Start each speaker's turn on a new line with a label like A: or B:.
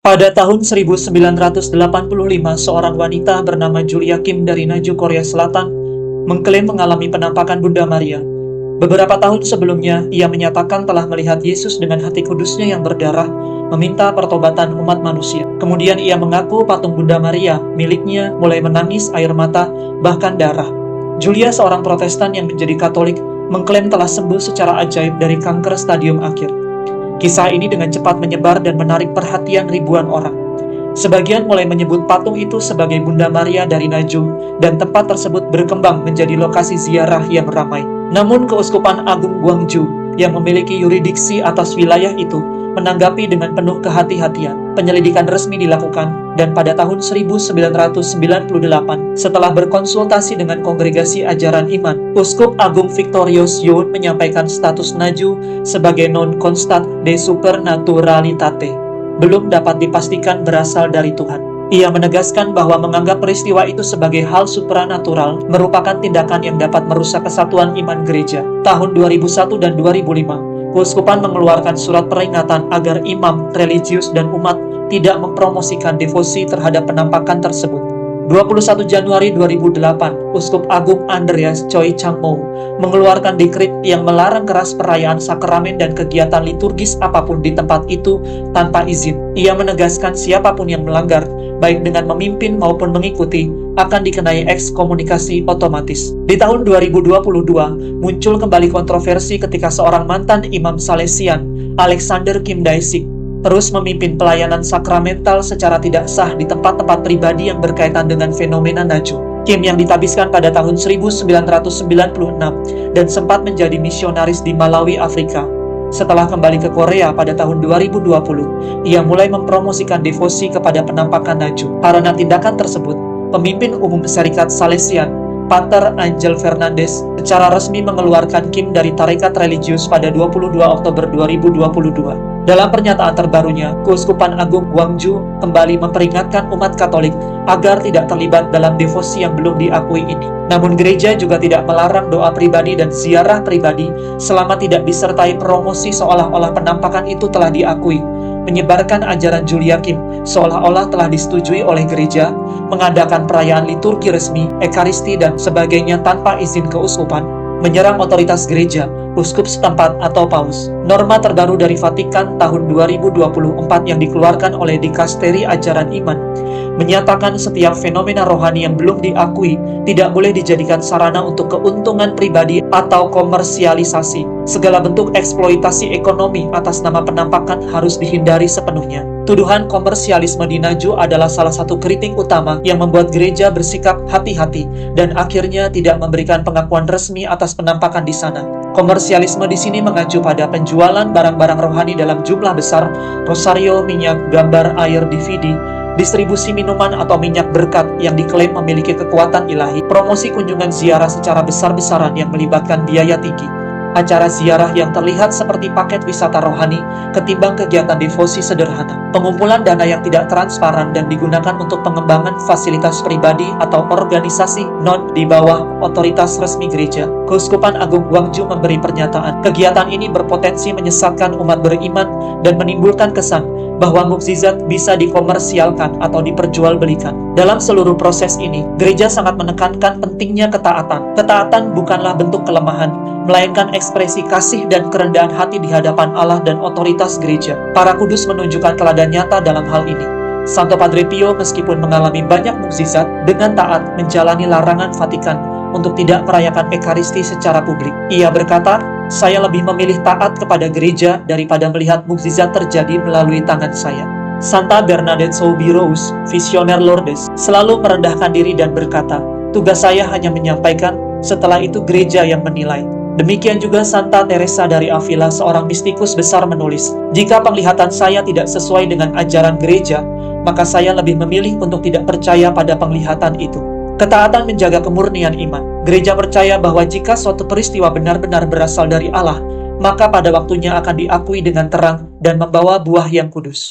A: Pada tahun 1985, seorang wanita bernama Julia Kim dari Naju, Korea Selatan, mengklaim mengalami penampakan Bunda Maria. Beberapa tahun sebelumnya, ia menyatakan telah melihat Yesus dengan hati kudusnya yang berdarah, meminta pertobatan umat manusia. Kemudian ia mengaku patung Bunda Maria, miliknya, mulai menangis air mata, bahkan darah. Julia, seorang Protestan yang menjadi Katolik, mengklaim telah sembuh secara ajaib dari kanker stadium akhir. Kisah ini dengan cepat menyebar dan menarik perhatian ribuan orang. Sebagian mulai menyebut patung itu sebagai Bunda Maria dari Naju, dan tempat tersebut berkembang menjadi lokasi ziarah yang ramai. Namun Keuskupan Agung Gwangju yang memiliki yurisdiksi atas wilayah itu menanggapi dengan penuh kehati-hatian. Penyelidikan resmi dilakukan, dan pada tahun 1998, setelah berkonsultasi dengan Kongregasi Ajaran Iman, Uskup Agung Victorious Yoon menyampaikan status Naju sebagai non-constat de supernaturalitate, belum dapat dipastikan berasal dari Tuhan. Ia menegaskan bahwa menganggap peristiwa itu sebagai hal supranatural merupakan tindakan yang dapat merusak kesatuan iman gereja. Tahun 2001 dan 2005, Keuskupan mengeluarkan surat peringatan agar imam, religius, dan umat tidak mempromosikan devosi terhadap penampakan tersebut. 21 Januari 2008, Uskup Agung Andreas Choi Chang-mo mengeluarkan dekret yang melarang keras perayaan sakramen dan kegiatan liturgis apapun di tempat itu tanpa izin. Ia menegaskan siapapun yang melanggar, baik dengan memimpin maupun mengikuti, akan dikenai ekskomunikasi otomatis. Di tahun 2022, muncul kembali kontroversi ketika seorang mantan imam Salesian, Alexander Kim Dae-sik, terus memimpin pelayanan sakramental secara tidak sah di tempat-tempat pribadi yang berkaitan dengan fenomena Naju. Kim yang ditabiskan pada tahun 1996 dan sempat menjadi misionaris di Malawi, Afrika. Setelah kembali ke Korea pada tahun 2020, ia mulai mempromosikan devosi kepada penampakan Naju. Karena tindakan tersebut, pemimpin umum Serikat Salesian, Pater Angel Fernandez, secara resmi mengeluarkan Kim dari tarekat religius pada 22 Oktober 2022. Dalam pernyataan terbarunya, Keuskupan Agung Gwangju kembali memperingatkan umat Katolik agar tidak terlibat dalam devosi yang belum diakui ini. Namun gereja juga tidak melarang doa pribadi dan ziarah pribadi selama tidak disertai promosi seolah-olah penampakan itu telah diakui. Menyebarkan ajaran Julia Kim seolah-olah telah disetujui oleh gereja, mengadakan perayaan liturgi resmi, ekaristi, dan sebagainya tanpa izin keuskupan, menyerang otoritas gereja, uskup setempat, atau paus. Norma terbaru dari Vatikan tahun 2024 yang dikeluarkan oleh Dikasteri Ajaran Iman menyatakan setiap fenomena rohani yang belum diakui tidak boleh dijadikan sarana untuk keuntungan pribadi atau komersialisasi. Segala bentuk eksploitasi ekonomi atas nama penampakan harus dihindari sepenuhnya. Tuduhan komersialisme di Naju adalah salah satu kritik utama yang membuat gereja bersikap hati-hati dan akhirnya tidak memberikan pengakuan resmi atas penampakan di sana. Komersialisme di sini mengacu pada penjualan barang-barang rohani dalam jumlah besar, rosario, minyak, gambar, air, DVD, distribusi minuman atau minyak berkat yang diklaim memiliki kekuatan ilahi, promosi kunjungan ziarah secara besar-besaran yang melibatkan biaya tinggi, acara ziarah yang terlihat seperti paket wisata rohani ketimbang kegiatan devosi sederhana, pengumpulan dana yang tidak transparan dan digunakan untuk pengembangan fasilitas pribadi atau organisasi non di bawah otoritas resmi gereja. Keuskupan Agung Gwangju memberi pernyataan, kegiatan ini berpotensi menyesatkan umat beriman dan menimbulkan kesan bahwa mukjizat bisa dikomersialkan atau diperjualbelikan. Dalam seluruh proses ini, gereja sangat menekankan pentingnya ketaatan. Ketaatan bukanlah bentuk kelemahan, melainkan ekspresi kasih dan kerendahan hati di hadapan Allah dan otoritas gereja. Para kudus menunjukkan teladan nyata dalam hal ini. Santo Padre Pio meskipun mengalami banyak mukjizat, dengan taat menjalani larangan Vatikan untuk tidak merayakan ekaristi secara publik. Ia berkata, "Saya lebih memilih taat kepada gereja daripada melihat mukjizat terjadi melalui tangan saya." Santa Bernadette Soubirous, visioner Lourdes, selalu merendahkan diri dan berkata, "Tugas saya hanya menyampaikan, setelah itu gereja yang menilai." Demikian juga Santa Teresa dari Avila, seorang mistikus besar, menulis, "Jika penglihatan saya tidak sesuai dengan ajaran gereja, maka saya lebih memilih untuk tidak percaya pada penglihatan itu." Ketaatan menjaga kemurnian iman. Gereja percaya bahwa jika suatu peristiwa benar-benar berasal dari Allah, maka pada waktunya akan diakui dengan terang dan membawa buah yang kudus.